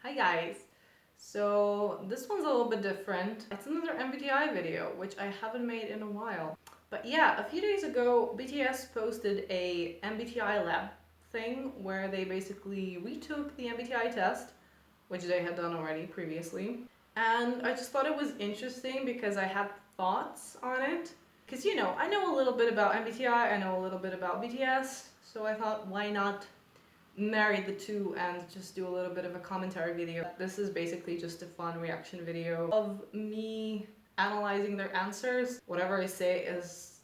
Hi guys! So this one's a little bit different. It's another MBTI video, which I haven't made in a while. But yeah, a few days ago, BTS posted a MBTI Lab thing where they basically retook the MBTI test, which they had done already previously. And I just thought it was interesting because I had thoughts on it. Because I know a little bit about MBTI, I know a little bit about BTS, so I thought why not marry the two and just do a little bit of a commentary video. This is basically just a fun reaction video of me analyzing their answers. Whatever I say is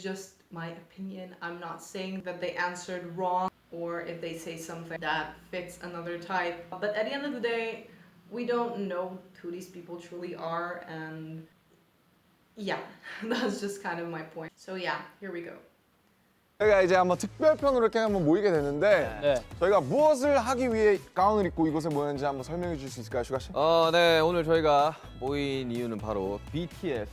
just my opinion. I'm not saying that they answered wrong or if they say something that fits another type. But at the end of the day, we don't know who these people truly are, and yeah, that's just kind of my point. So yeah, here we go. 저희가 이제 한번 특별편으로 이렇게 한번 모이게 됐는데 네. 저희가 무엇을 하기 위해 가운을 입고 이곳에 모였는지 한번 설명해 주실 수 있을까요, 슈가 씨? 네, 오늘 저희가 모인 이유는 바로 BTS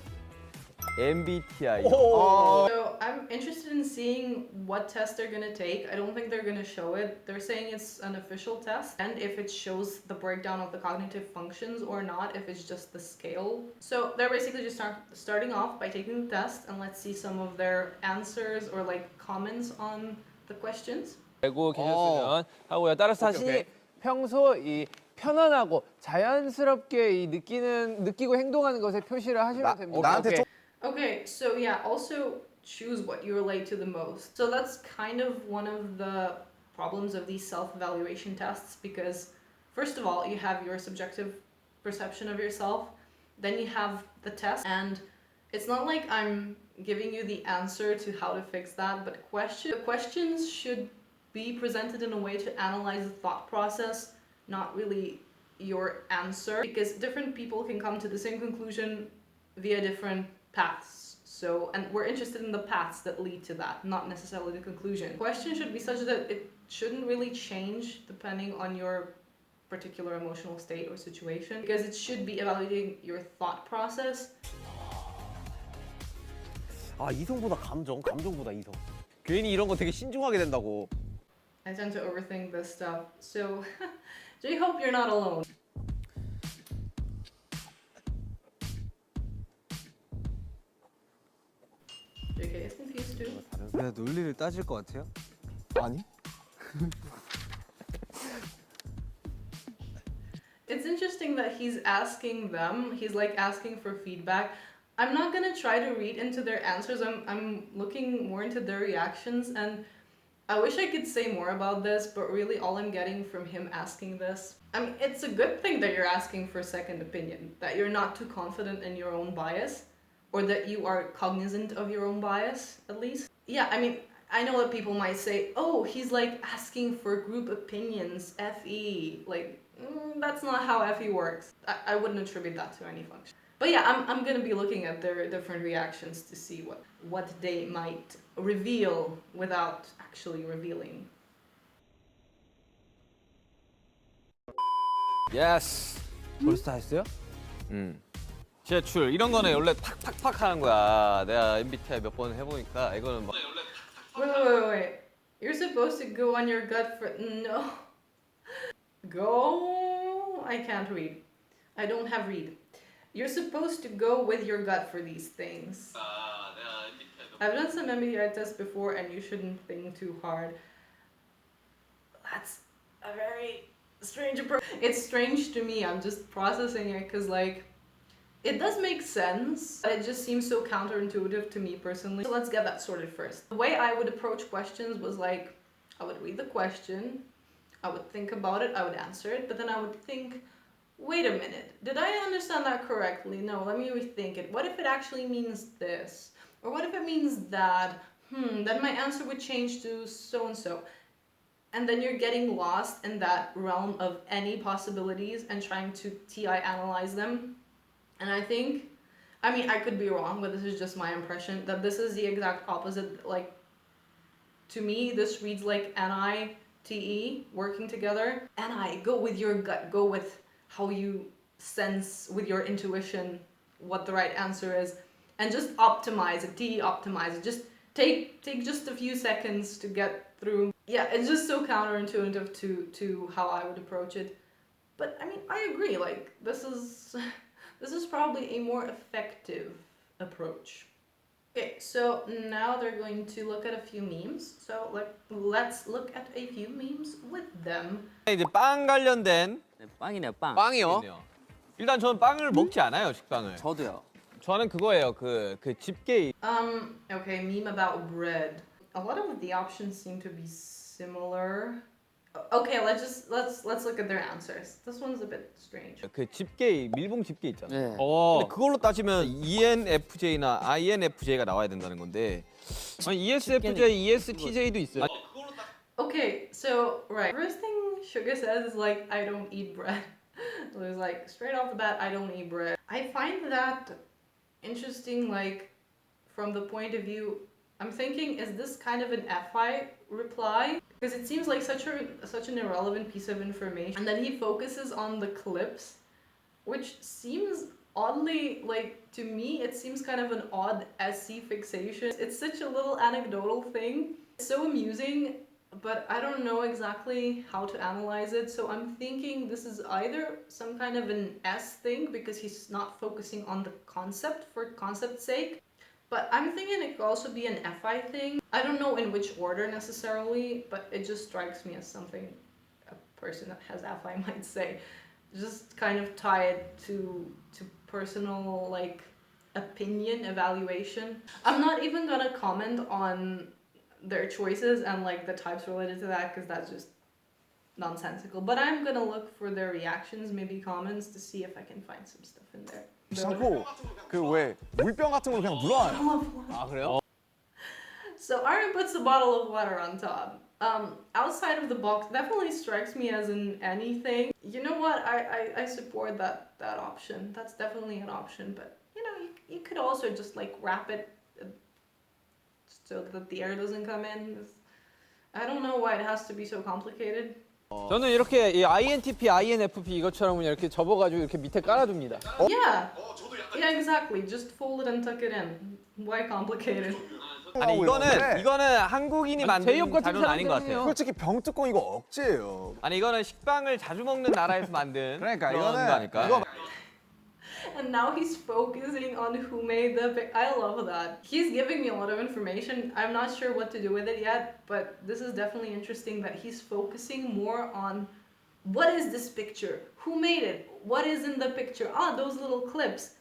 MBTI. So I'm interested in seeing what test they're gonna take. I don't think they're gonna show it. They're saying it's an official test, and if it shows the breakdown of the cognitive functions or not, if it's just the scale. So they're basically just starting off by taking the test, and let's see some of their answers or like comments on the questions. 알고 계셨으면 하고요. 따라서 자신이 평소 이 편안하고 자연스럽게 이 느끼고 행동하는 것에 표시를 하시면 됩니다. 나한테 Okay, so yeah, also choose what you relate to the most. So that's kind of one of the problems of these self-evaluation tests, because first of all, you have your subjective perception of yourself, then you have the test, and it's not like I'm giving you the answer to how to fix that, but the questions should be presented in a way to analyze the thought process, not really your answer, because different people can come to the same conclusion via different paths. So, and we're interested in the paths that lead to that, not necessarily the conclusion. The question should be such that it shouldn't really change depending on your particular emotional state or situation, because it should be evaluating your thought process. 아, 이성보다 감정보다 이성. 괜히 이런 거 되게 신중하게 된다고. I tend to overthink this stuff, so JHope you're not alone. JK is confused too. 내가 논리를 따질 것 같아요? 아니? It's interesting that he's asking them, he's like asking for feedback. I'm not gonna try to read into their answers, I'm looking more into their reactions, and I wish I could say more about this, but really all I'm getting from him asking this, I mean, it's a good thing that you're asking for second opinion, that you're not too confident in your own bias, or that you are cognizant of your own bias, at least. Yeah, I mean, I know that people might say, oh, he's like asking for group opinions, FE, like, that's not how FE works. I wouldn't attribute that to any function. But yeah, I'm gonna be looking at their different reactions to see what they might reveal without actually revealing. 예스. 벌써 다 했어요? 제출 이런 거는 원래 팍팍팍 하는 거야. 내가 MBTI 몇 번 해보니까 이거는 막. Wait. You're supposed to go on your gut for... No. Go... I can't read. I don't have read. You're supposed to go with your gut for these things. I've done some MBTI tests before, and you shouldn't think too hard. That's a very strange approach. It's strange to me. I'm just processing it because, like, it does make sense. It just seems so counterintuitive to me personally. So let's get that sorted first. The way I would approach questions was like, I would read the question, I would think about it, I would answer it, but then I would think, wait a minute, did I understand that correctly? No, let me rethink it. What if it actually means this? Or what if it means that? Then my answer would change to so-and-so. And then you're getting lost in that realm of any possibilities and trying to TI analyze them. And I think, I mean, I could be wrong, but this is just my impression, that this is the exact opposite. Like, to me, this reads like NI-TE working together. NI, go with your gut, go with how you sense with your intuition what the right answer is, and just optimize it, TE optimize it. Just take just a few seconds to get through. Yeah, it's just so counterintuitive to how I would approach it. But I mean, I agree. Like this is this is probably a more effective approach. Okay, so now they're going to look at a few memes. So let's look at a few memes with them. 이제 빵 관련된 네, 빵이네요, 빵. 빵이요. 있네요. 일단 저는 빵을 먹지 않아요, 식빵을. 저도요. 저는 그거예요. 그 집게. Okay, meme about bread. A lot of the options seem to be similar. Okay, let's look at their answers. This one's a bit strange. 그 집게 밀봉 집게 있잖아요. 네. 근데 그걸로 따지면 ENFJ나 INFJ가 나와야 된다는 건데. 아니, ESFJ, ESTJ도 있어요. Okay, so right. First thing Suga says is like, I don't eat bread. It was like straight off the bat, I don't eat bread. I find that interesting, like from the point of view, I'm thinking, is this kind of an FI reply? Because it seems like such an irrelevant piece of information, and then he focuses on the clips, which seems oddly, like to me, it seems kind of an odd SC fixation. It's such a little anecdotal thing. It's so amusing, but I don't know exactly how to analyze it. So I'm thinking this is either some kind of an S thing because he's not focusing on the concept for concept's sake. But I'm thinking it could also be an FI thing. I don't know in which order necessarily, but it just strikes me as something a person that has FI might say. Just kind of tie it to personal like opinion evaluation. I'm not even gonna comment on their choices and like the types related to that because that's just nonsensical. But I'm gonna look for their reactions, maybe comments, to see if I can find some stuff in there. 않고 그 왜 물병 같은 걸 그냥 물어와요. 아 그래요? So Aaron puts a bottle of water on top. Outside of the box definitely strikes me as an anything. You know what? I support that option. That's definitely an option. But you know, you could also just like wrap it so that the air doesn't come in. I don't know why it has to be so complicated. 저는 이렇게 이 INTP, INFP 이것처럼 그냥 이렇게 접어가지고 이렇게 밑에 깔아둡니다. Yeah. Yeah, exactly. Just fold it and tuck it in. Why complicated? 아니 이거는 한국인이 만든 제이홉 같은 자료는 아닌 것 사람들이에요. 같아요. 솔직히 병뚜껑 이거 억제예요. 아니 이거는 식빵을 자주 먹는 나라에서 만든 그러니까 그런 이거는 거 아닐까? 이거 And now he's focusing on who made the pic. I love that. He's giving me a lot of information. I'm not sure what to do with it yet, but this is definitely interesting that he's focusing more on what is this picture? Who made it? What is in the picture? Ah, those little clips.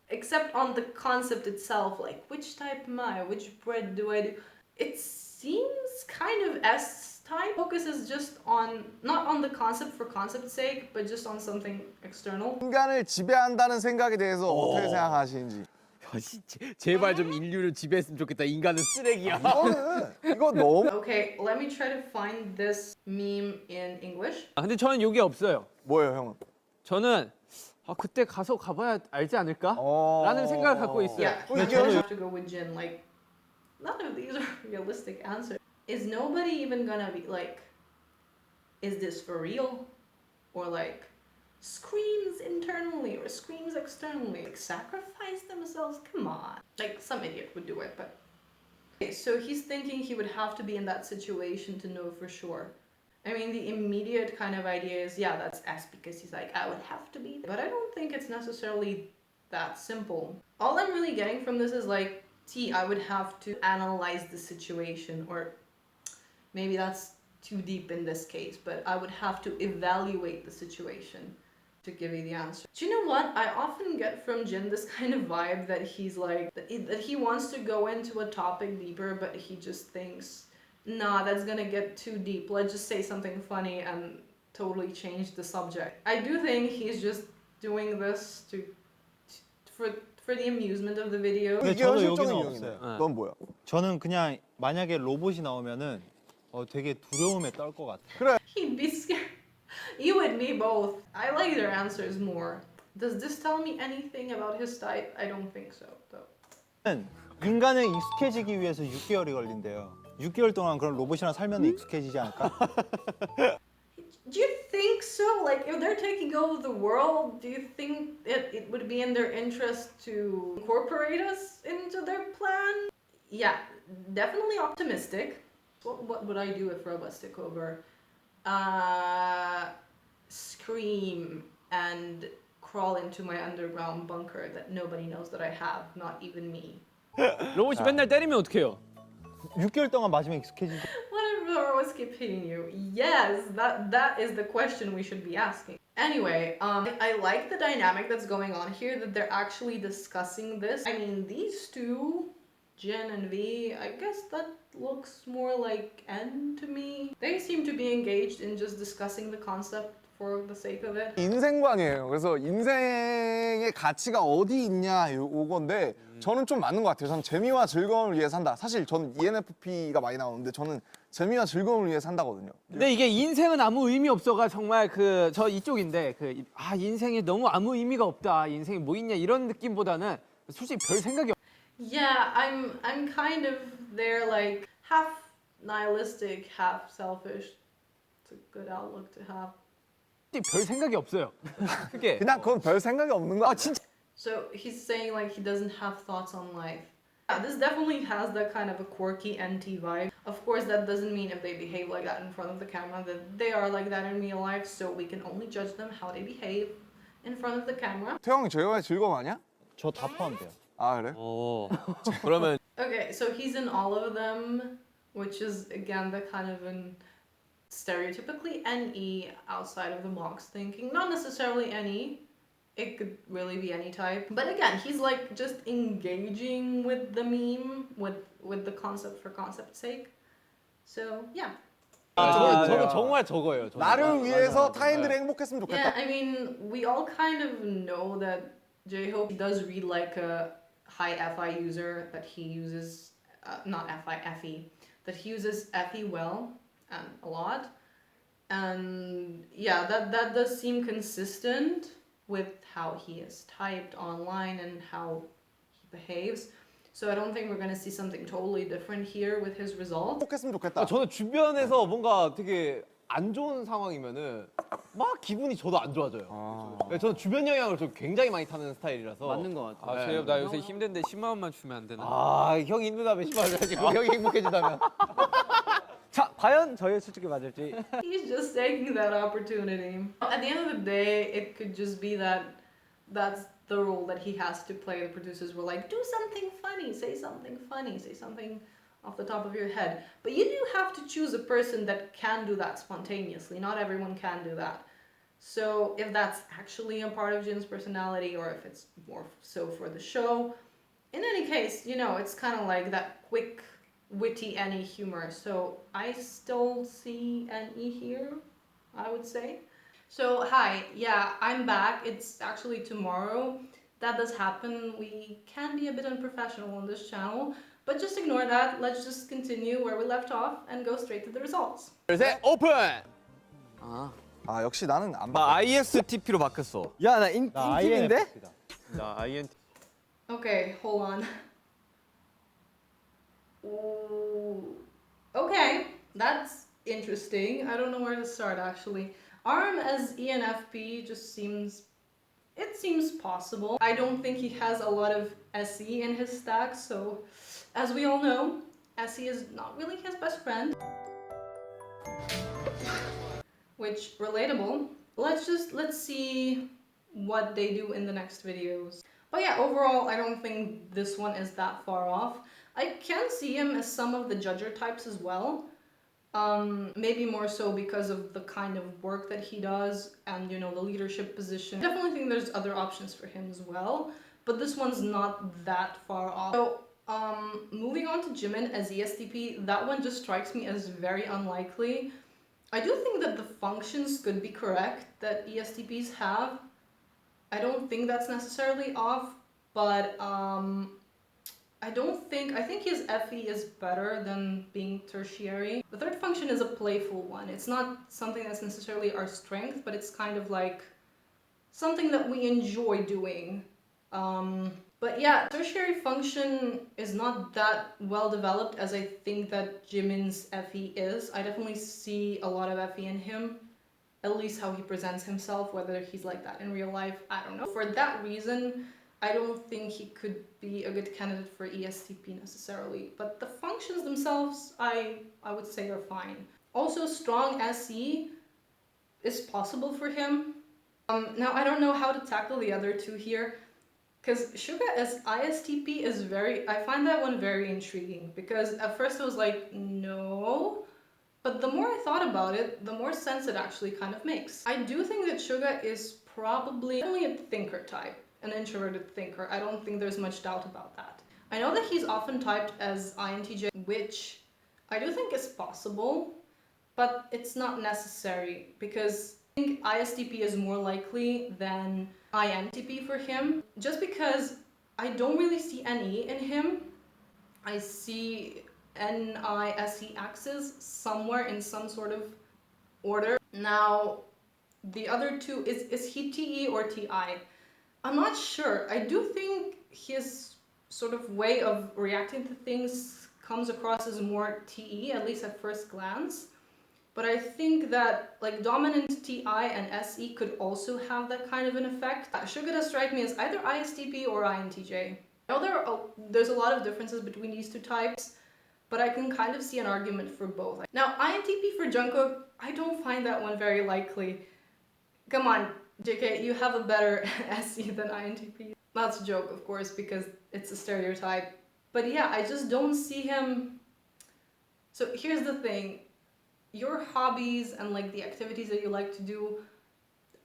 Except on the concept itself, like which type am I? Which bread do I do? It seems kind of S-type. Focus is just on, not on the concept for concept's sake, but just on something external. 인간을 지배한다는 생각에 대해서 어떻게 생각하시는지. 제발 좀 인류를 지배했으면 좋겠다. 인간은 쓰레기야. 이거 너무 Okay, let me try to find this meme in English. 근데 저는 이게 없어요. 뭐예요, 형은? 저는 그때 가봐야 알지 않을까? 라는 생각을 갖고 있어요. Yeah, but you have to go with Jin. Like, none of these are realistic answers. Is nobody even gonna be like, is this for real? Or like, screams internally or screams externally? Like, sacrifice themselves? Come on. Like, some idiot would do it, but... Okay, so he's thinking he would have to be in that situation to know for sure. I mean, the immediate kind of idea is, yeah, that's S because he's like, I would have to be. But I don't think it's necessarily that simple. All I'm really getting from this is like, T, I would have to analyze the situation, or maybe that's too deep in this case, but I would have to evaluate the situation to give you the answer. Do you know what? I often get from Jin this kind of vibe that he's like, that he wants to go into a topic deeper, but he just thinks, nah, that's gonna get too deep. Let's just say something funny and totally change the subject. I do think he's just doing this for the amusement of the video. 이게 저도 현실적인 여기는 이유인데. 없어요. 넌 뭐야? 저는 그냥 만약에 로봇이 나오면은 되게 두려움에 떨 것 같아요. He'd be scared. You and me both. I like their answers more. Does this tell me anything about his type? I don't think so, though. 인간에 익숙해지기 위해서 6개월이 걸린대요. 6개월 동안 그런 로봇이랑 살면 익숙해지지 않을까? Do you think so? Like, if they're taking over the world, do you think it would be in their interest to incorporate us into their plan? Yeah, definitely optimistic. What would I do if robots took over? scream and crawl into my underground bunker that nobody knows that I have, not even me. 로봇이 맨날 때리면 어떡해요? 6개월 동안 맞으면 익숙해지죠. What if the robots keep hitting you? Yes, that is the question we should be asking. Anyway, I like the dynamic that's going on here, that they're actually discussing this. I mean, these two, Jin and V, I guess that looks more like N to me. They seem to be engaged in just discussing the concept for the sake of it. 인생관이에요. 그래서 인생의 가치가 어디 있냐 요건데 저는 좀 맞는 것 같아요. 저는 재미와 즐거움을 위해 산다. 사실 저는 ENFP가 많이 나오는데 저는 재미와 즐거움을 위해 산다거든요. 근데 이게 인생은 아무 의미 없어가 정말 그 저 이쪽인데 인생에 너무 아무 의미가 없다. 인생이 뭐 있냐 이런 느낌보다는 솔직히 별 생각이 Yeah, I'm kind of there, like half nihilistic, half selfish. It's a good outlook to have. 별 생각이 없어요. 그게 그냥 그건 별 생각이 없는 거. 진짜 So he's saying like he doesn't have thoughts on life. Yeah, this definitely has that kind of a quirky NT vibe. Of course, that doesn't mean if they behave like that in front of the camera that they are like that in real life. So we can only judge them how they behave in front of the camera. 태영이 재영의 즐거움 아니야? 저 다 포함돼요. 아 그래? 오. 그러면 Okay, so he's in all of them, which is again the kind of an stereotypically NE outside of the box thinking. Not necessarily NE. It could really be any type. But again, he's like just engaging with the meme, with the concept for concept's sake. So yeah. 저는 정말 저거예요. 저는. 나를 위해서 타인들이 행복했으면 Yeah, 좋겠다. I mean, we all kind of know that JHope does read like a high FI user, that he uses, not FI, FE, that he uses FE well and a lot. And yeah, that does seem consistent with how he is typed online and how he behaves. So I don't think we're gonna see something totally different here with his results. 행복했으면 좋겠다. 저는 주변에서 뭔가 되게 안 좋은 상황이면은 막 기분이 저도 안 좋아져요. 저는 주변 영향을 좀 굉장히 많이 타는 스타일이라서. 맞는 것 같아요. 네. 재엽 나 요새 힘든데 10만 원만 주면 안 되나? 아, 형이 힘들다면 10만 원 줘야지. 형이 행복해진다면. 자, 과연 저의 수직이 맞을지. He's just taking that opportunity. At the end of the day, it could just be that that's the role that he has to play. The producers were like, do something funny, say something funny, say something off the top of your head. But you do have to choose a person that can do that spontaneously. Not everyone can do that. So if that's actually a part of Jin's personality or if it's more so for the show, in any case, you know, it's kind of like that quick, witty NE humor. So I still see NE here, I would say. So hi, yeah, I'm back. It's actually tomorrow. That does happen. We can be a bit unprofessional on this channel, but just ignore that. Let's just continue where we left off and go straight to the results. 셋, 오픈! 아 역시 나는 안 봐. 나 ISTP로 바뀌었어. 야, 나 나 인팁인데? INFP다. 나 INT Okay, hold on. Ooh. Okay, that's interesting. I don't know where to start actually. ARM as ENFP just seems possible. I don't think he has a lot of SE in his stack, so as we all know, SE is not really his best friend. Which, relatable. Let's see what they do in the next videos. But yeah, overall, I don't think this one is that far off. I can see him as some of the judger types as well. Maybe more so because of the kind of work that he does and, you know, the leadership position. Definitely think there's other options for him as well, but this one's not that far off. So, moving on to Jimin as ESTP, that one just strikes me as very unlikely. I do think that the functions could be correct that ESTPs have. I don't think that's necessarily off, but I think his FE is better than being tertiary. The third function is a playful one. It's not something that's necessarily our strength, but it's kind of like something that we enjoy doing. But yeah, tertiary function is not that well developed as I think that Jimin's FE is. I definitely see a lot of FE in him, at least how he presents himself, whether he's like that in real life, I don't know. For that reason, I don't think he could be a good candidate for ESTP necessarily, but the functions themselves, I would say are fine. Also, strong SE, is possible for him. Now I don't know how to tackle the other two here, because Suga as ISTP is I find that one very intriguing, because at first I was like, no, but the more I thought about it, the more sense it actually kind of makes. I do think that Suga is probably only a thinker type, an introverted thinker. I don't think there's much doubt about that. I know that he's often typed as INTJ, which I do think is possible, but it's not necessary, because I think ISTP is more likely than INTP for him, just because I don't really see NE in him. I see NISE axis somewhere in some sort of order. Now, the other two, is he TE or TI? I'm not sure. I do think his sort of way of reacting to things comes across as more TE, at least at first glance. But I think that like dominant TI and SE could also have that kind of an effect. Suga does strike me as either ISTP or INTJ. I know there's a lot of differences between these two types, but I can kind of see an argument for both. Now, INTP for Jungkook, I don't find that one very likely. Come on, JK, you have a better SE than INTP. That's a joke, of course, because it's a stereotype. But yeah, I just don't see him. So here's the thing. Your hobbies and like the activities that you like to do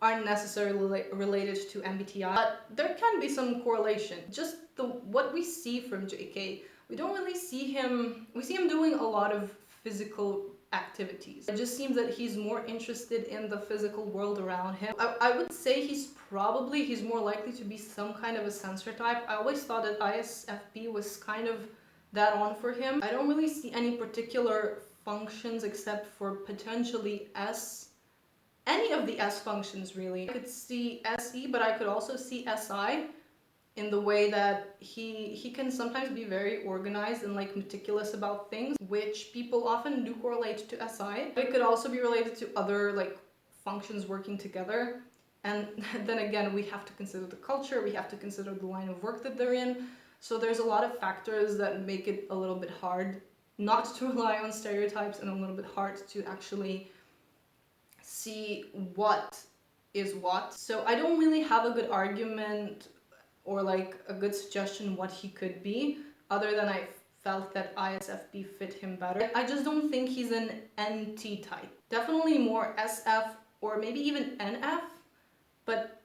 aren't necessarily related to MBTI, but there can be some correlation. Just what we see from JK, we don't really see him, we see him doing a lot of physical activities. It just seems that he's more interested in the physical world around him. I would say he's more likely to be some kind of a sensor type. I always thought that ISFP was kind of that on for him. I don't really see any particular functions except for potentially any of the S functions really. I could see SE, but I could also see SI in the way that he can sometimes be very organized and like meticulous about things, which people often do correlate to SI. It could also be related to other like functions working together. And then again, we have to consider the culture, we have to consider the line of work that they're in. So there's a lot of factors that make it a little bit hard not to rely on stereotypes, and a little bit hard to actually see what is what. So I don't really have a good argument or like a good suggestion what he could be, other than I felt that ISFP fit him better. I just don't think he's an NT type. Definitely more SF or maybe even NF, but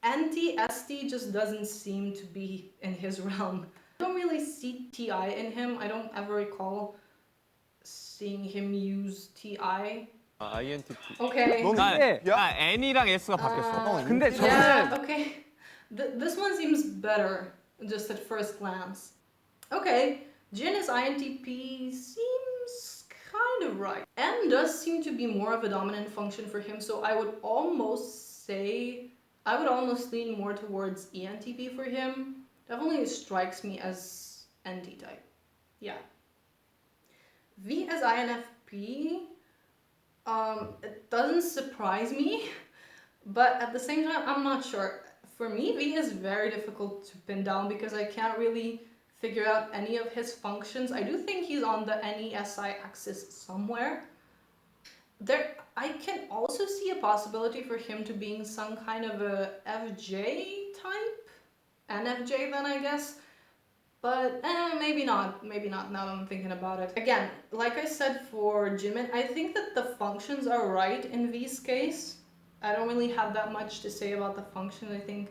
NT, ST just doesn't seem to be in his realm. I don't really see TI in him. I don't ever recall seeing him use TI. INTP. Okay. 너는 야? N이랑 S가 바뀌었어. 근데 Yeah, 저는 okay. This one seems better, just at first glance. Okay, Jin is INTP seems kind of right. N does seem to be more of a dominant function for him, so I would almost lean more towards ENTP for him. Definitely strikes me as NT type. Yeah. V as INFP, it doesn't surprise me, but at the same time, I'm not sure. For me, V is very difficult to pin down because I can't really figure out any of his functions. I do think he's on the NESI axis somewhere. I can also see a possibility for him to being some kind of a FJ type, NFJ then I guess, but maybe not now that I'm thinking about it. Again, like I said for Jimin, I think that the functions are right in V's case. I don't really have that much to say about the function. I think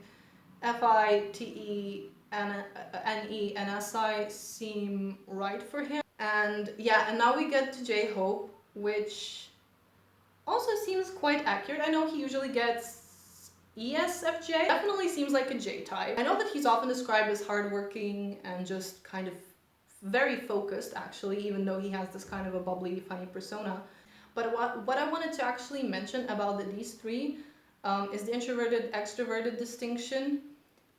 FI, TE, NE, and SI seem right for him. And yeah, and now we get to JHope, which also seems quite accurate. I know he usually gets ESFJ. Definitely seems like a J type. I know that he's often described as hardworking and just kind of very focused, actually, even though he has this kind of a bubbly, funny persona. But what I wanted to actually mention about these three is the introverted-extroverted distinction.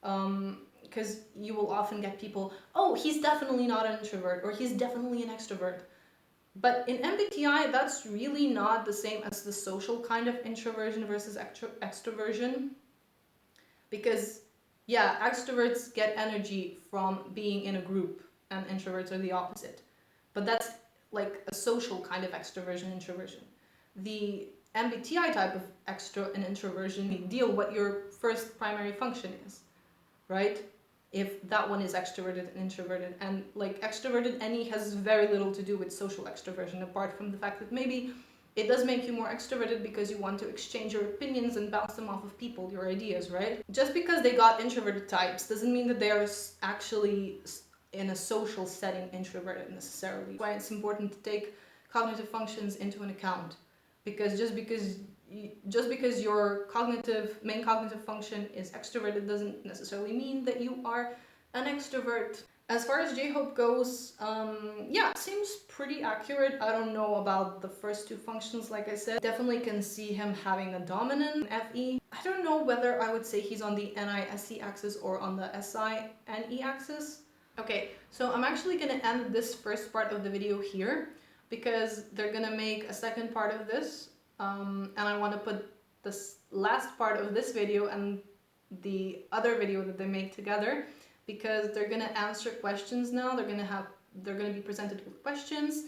Because you will often get people, oh, he's definitely not an introvert, or he's definitely an extrovert. But in MBTI, that's really not the same as the social kind of introversion versus extroversion. Because, yeah, extroverts get energy from being in a group, and introverts are the opposite. But that's like a social kind of extroversion, introversion. The MBTI type of extro and introversion deal what your first primary function is, right? If that one is extroverted and introverted, and like extroverted any has very little to do with social extroversion, apart from the fact that maybe it does make you more extroverted because you want to exchange your opinions and bounce them off of people, your ideas, right? Just because they got introverted types doesn't mean that they are actually in a social setting introverted necessarily. That's why it's important to take cognitive functions into an account, because just because your main cognitive function is extroverted doesn't necessarily mean that you are an extrovert. As far as JHope goes, yeah, seems pretty accurate. I don't know about the first two functions, like I said. Definitely can see him having a dominant FE. I don't know whether I would say he's on the NISE axis or on the SINE axis. Okay, so I'm actually gonna end this first part of the video here because they're gonna make a second part of this, and I want to put this last part of this video and the other video that they make together, because they're gonna answer questions now. They're gonna be presented with questions,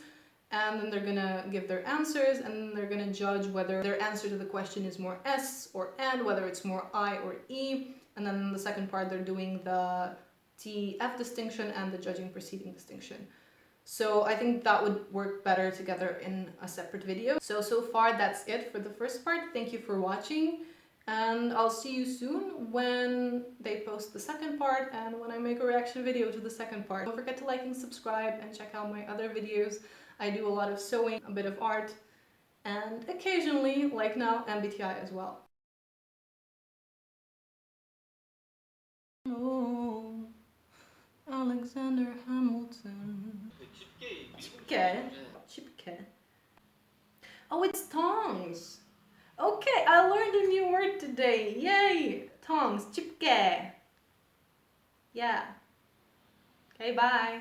and then they're gonna give their answers, and they're gonna judge whether their answer to the question is more S or N, whether it's more I or E, and then in the second part they're doing the TF distinction and the judging preceding distinction. So I think that would work better together in a separate video. So far that's it for the first part. Thank you for watching, and I'll see you soon when they post the second part and when I make a reaction video to the second part. Don't forget to like and subscribe and check out my other videos. I do a lot of sewing, a bit of art, and occasionally, like now, MBTI as well. Oh, Alexander Hamilton. 집게. Oh, it's tongs. Okay, I learned a new word today. Yay! Tongs. 집게. Yeah. Okay, bye.